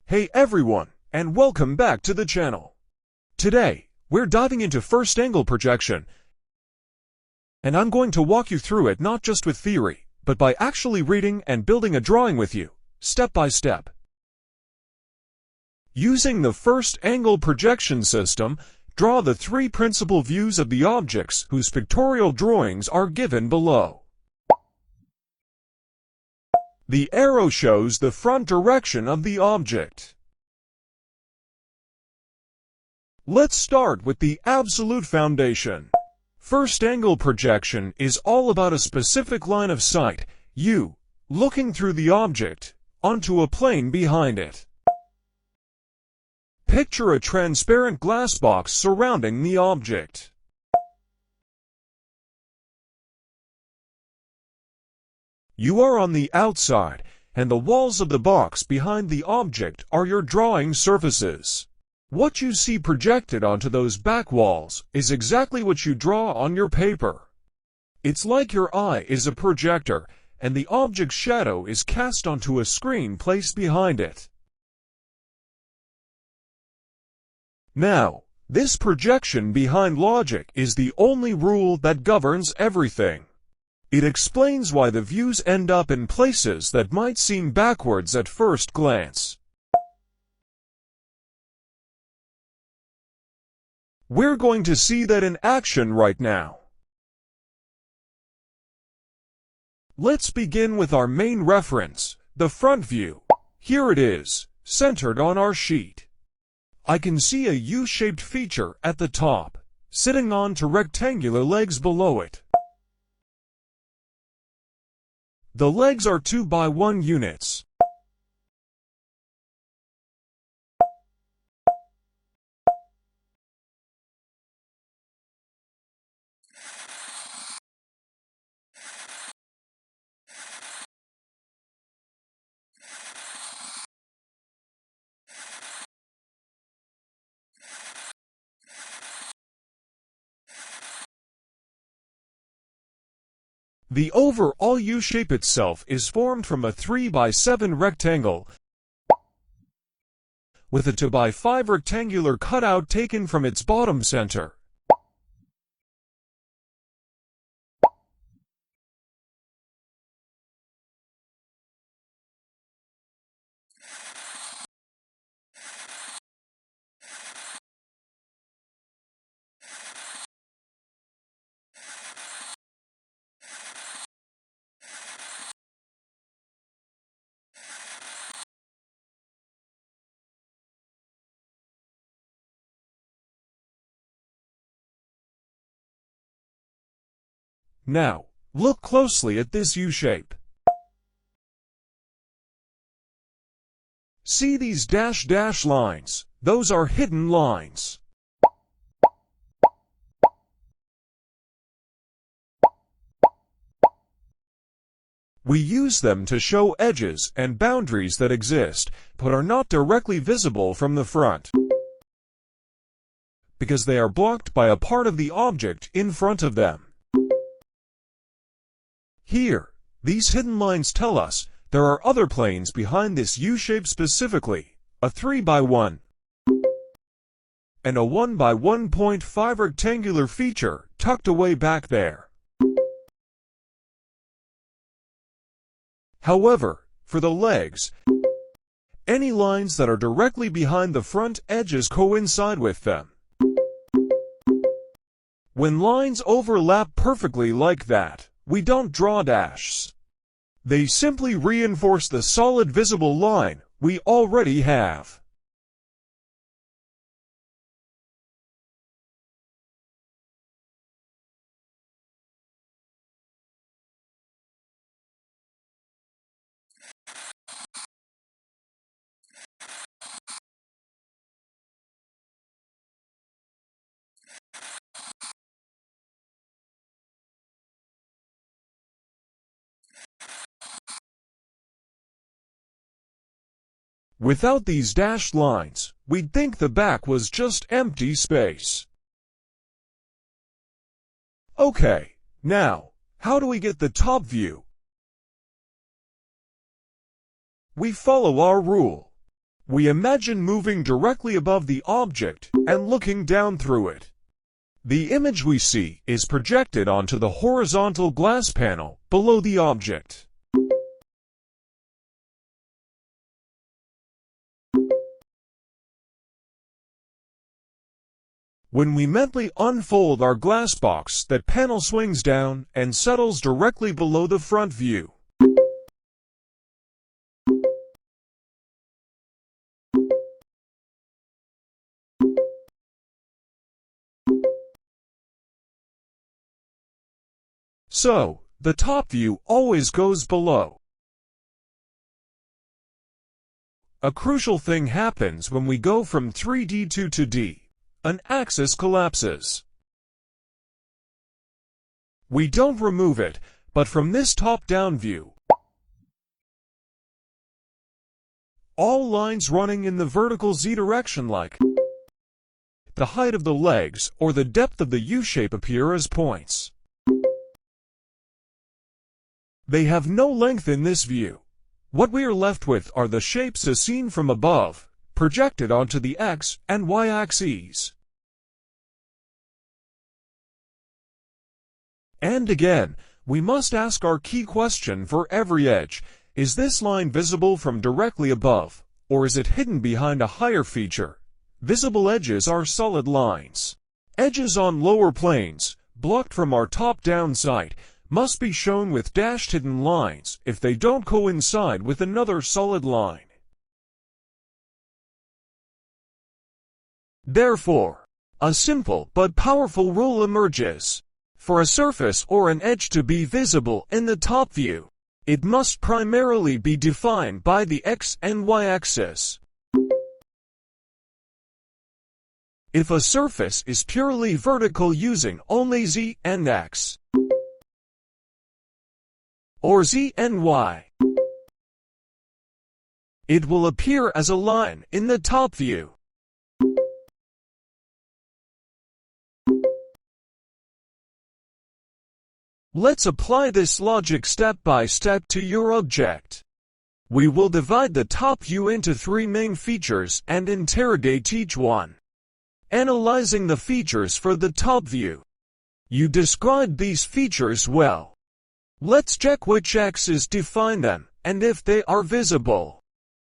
Hey everyone, and welcome back to the channel. Today, we're diving into first angle projection, and I'm going to walk you through it not just with theory, but by actually reading and building a drawing with you, step by step. Using the first angle projection system, draw the three principal views of the objects whose pictorial drawings are given below. The arrow shows the front direction of the object. Let's start with the absolute foundation. First angle projection is all about a specific line of sight, you, looking through the object, onto a plane behind it. Picture a transparent glass box surrounding the object. You are on the outside, and the walls of the box behind the object are your drawing surfaces. What you see projected onto those back walls is exactly what you draw on your paper. It's like your eye is a projector, and the object's shadow is cast onto a screen placed behind it. Now, this projection behind logic is the only rule that governs everything. It explains why the views end up in places that might seem backwards at first glance. We're going to see that in action right now. Let's begin with our main reference, the front view. Here it is, centered on our sheet. I can see a U-shaped feature at the top, sitting on two rectangular legs below it. The legs are 2x1 units. The overall U-shape itself is formed from a 3x7 rectangle with a 2x5 rectangular cutout taken from its bottom center. Now, look closely at this U-shape. See these dash lines? Those are hidden lines. We use them to show edges and boundaries that exist, but are not directly visible from the front, because they are blocked by a part of the object in front of them. Here, these hidden lines tell us there are other planes behind this U-shape, specifically a 3x1 and a 1x1.5 rectangular feature tucked away back there. However, for the legs, any lines that are directly behind the front edges coincide with them. When lines overlap perfectly like that, we don't draw dashes. They simply reinforce the solid visible line we already have. Without these dashed lines, we'd think the back was just empty space. Okay, now, how do we get the top view? We follow our rule. We imagine moving directly above the object and looking down through it. The image we see is projected onto the horizontal glass panel below the object. When we mentally unfold our glass box, that panel swings down and settles directly below the front view. So, the top view always goes below. A crucial thing happens when we go from 3D to 2D. An axis collapses. We don't remove it, but from this top-down view, all lines running in the vertical Z direction, like the height of the legs or the depth of the U-shape, appear as points. They have no length in this view. What we are left with are the shapes as seen from above, projected onto the X and Y axes. And again, we must ask our key question for every edge: is this line visible from directly above, or is it hidden behind a higher feature? Visible edges are solid lines. Edges on lower planes, blocked from our top-down sight, must be shown with dashed hidden lines if they don't coincide with another solid line. Therefore, a simple but powerful rule emerges. For a surface or an edge to be visible in the top view, it must primarily be defined by the X and Y axis. If a surface is purely vertical using only Z and X, or Z and Y, it will appear as a line in the top view. Let's apply this logic step by step to your object. We will divide the top view into 3 main features and interrogate each one. Analyzing the features for the top view. You described these features well. Let's check which axes define them, and if they are visible.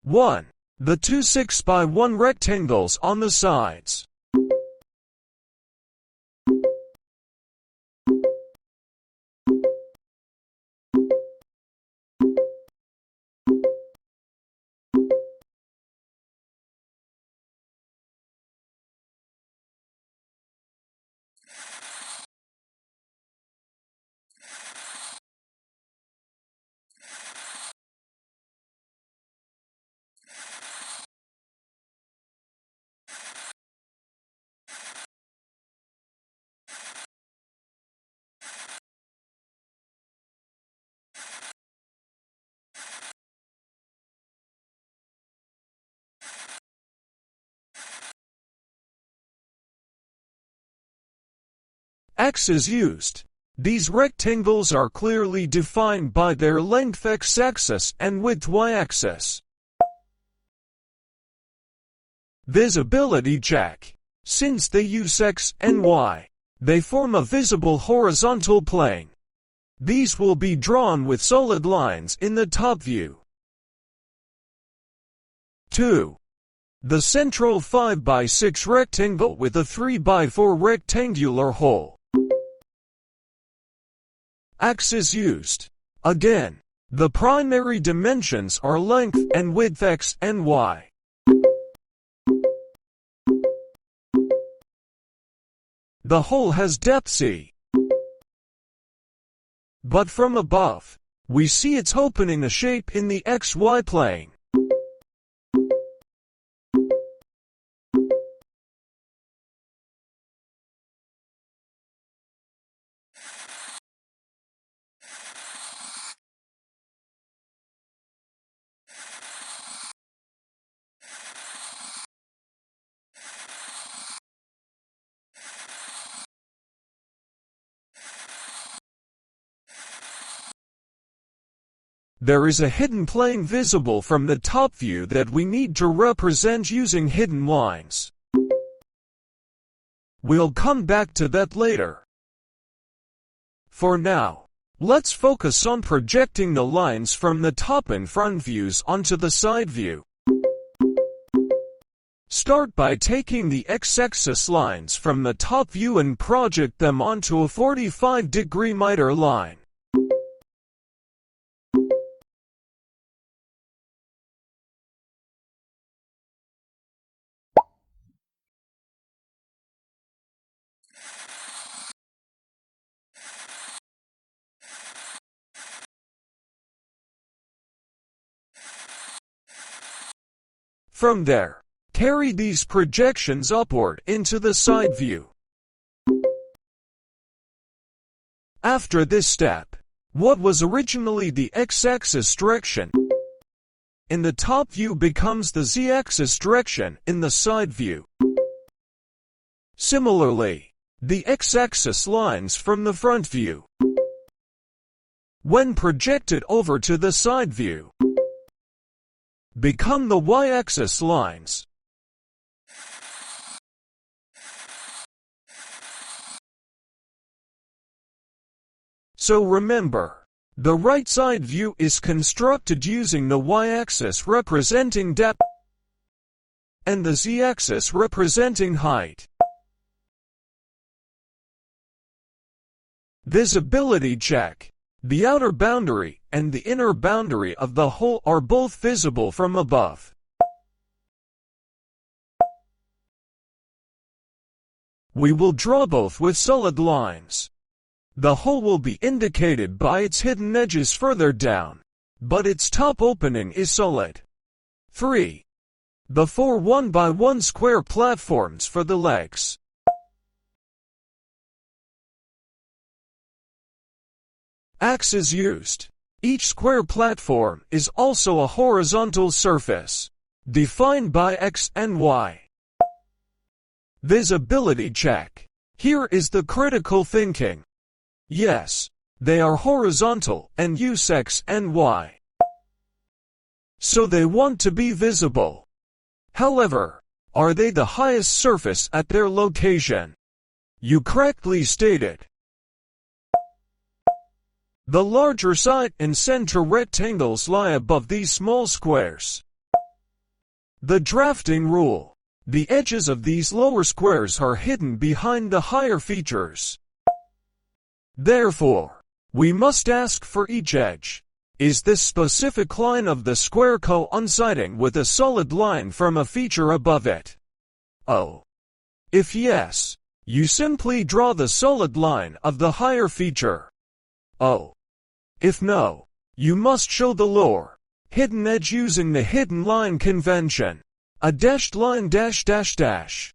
1. The two 6x1 rectangles on the sides. X is used. These rectangles are clearly defined by their length x-axis and width y-axis. Visibility check. Since they use X and Y, they form a visible horizontal plane. These will be drawn with solid lines in the top view. 2. The central 5x6 rectangle with a 3x4 rectangular hole. X is used. Again, the primary dimensions are length and width X and Y. The hole has depth C. But from above, we see it's opening a shape in the XY plane. There is a hidden plane visible from the top view that we need to represent using hidden lines. We'll come back to that later. For now, let's focus on projecting the lines from the top and front views onto the side view. Start by taking the x-axis lines from the top view and project them onto a 45-degree miter line. From there, carry these projections upward into the side view. After this step, what was originally the x-axis direction in the top view becomes the z-axis direction in the side view. Similarly, the x-axis lines from the front view, when projected over to the side view, become the y-axis lines. So remember, the right side view is constructed using the y-axis representing depth and the z-axis representing height. Visibility check. The outer boundary and the inner boundary of the whole are both visible from above. We will draw both with solid lines. The whole will be indicated by its hidden edges further down, but its top opening is solid. 3. The 4 1x1 square platforms for the legs. Axes used. Each square platform is also a horizontal surface, defined by x and y. Visibility check. Here is the critical thinking. Yes, they are horizontal and use x and y. So they want to be visible. However, are they the highest surface at their location? You correctly stated. The larger side and center rectangles lie above these small squares. The drafting rule. The edges of these lower squares are hidden behind the higher features. Therefore, we must ask for each edge. Is this specific line of the square coinciding with a solid line from a feature above it? Oh. If yes, you simply draw the solid line of the higher feature. Oh. If no, you must show the lower, hidden edge using the hidden line convention. A dashed line dash dash dash.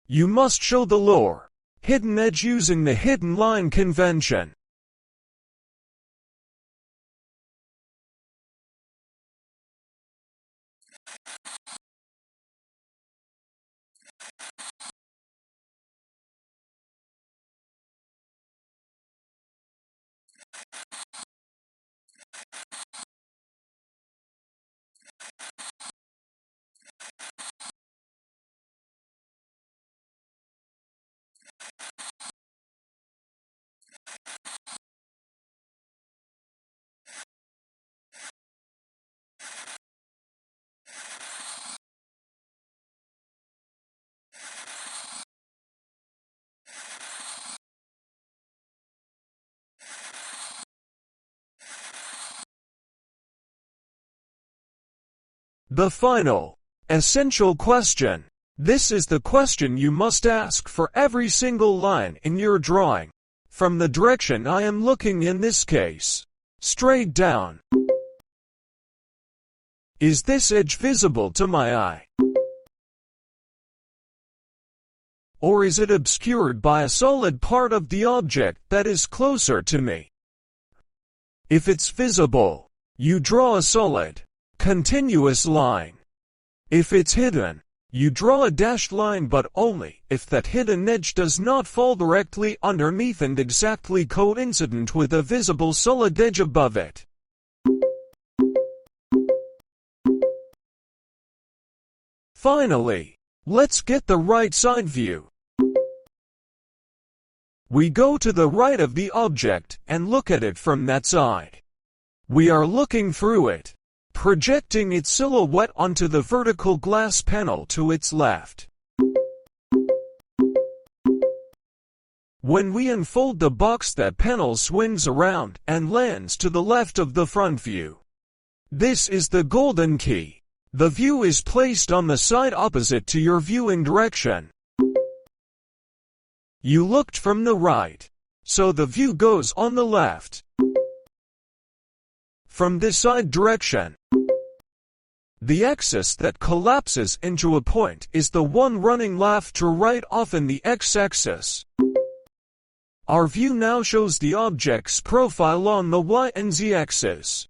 You must show the lower, hidden edge using the hidden line convention. The final, essential question. This is the question you must ask for every single line in your drawing. From the direction I am looking in this case, straight down. Is this edge visible to my eye? Or is it obscured by a solid part of the object that is closer to me? If it's visible, you draw a solid, continuous line. If it's hidden, You draw a dashed line, but only if that hidden edge does not fall directly underneath and exactly coincident with a visible solid edge above it. Finally, let's get the right side view. We go to the right of the object and look at it from that side. We are looking through it, projecting its silhouette onto the vertical glass panel to its left. When we unfold the box, that panel swings around and lands to the left of the front view. This is the golden key. The view is placed on the side opposite to your viewing direction. You looked from the right, so the view goes on the left. From this side direction, the axis that collapses into a point is the one running left to right, often the x-axis. Our view now shows the object's profile on the y and z axis.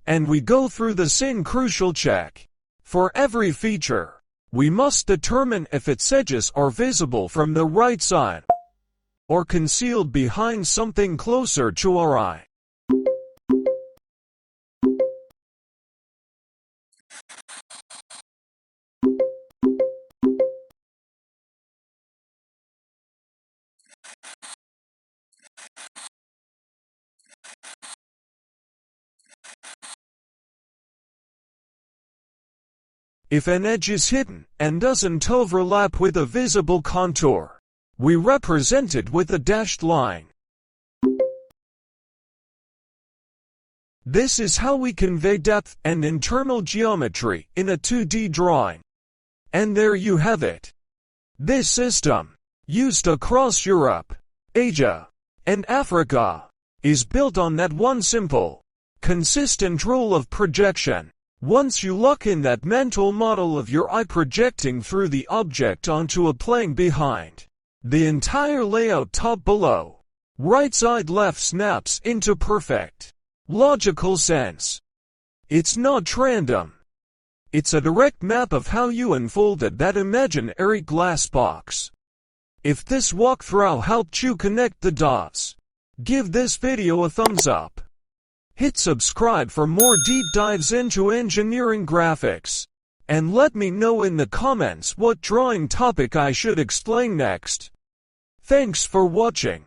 And we go through the same crucial check. For every feature, we must determine if its edges are visible from the right side or concealed behind something closer to our eye. If an edge is hidden and doesn't overlap with a visible contour, we represent it with a dashed line. This is how we convey depth and internal geometry in a 2D drawing. And there you have it. This system, used across Europe, Asia, and Africa, is built on that one simple, consistent rule of projection. Once you lock in that mental model of your eye projecting through the object onto a plane behind, the entire layout top below, right side left snaps into perfect, logical sense. It's not random. It's a direct map of how you unfolded that imaginary glass box. If this walkthrough helped you connect the dots, give this video a thumbs up. Hit subscribe for more deep dives into engineering graphics. And let me know in the comments what drawing topic I should explain next. Thanks for watching.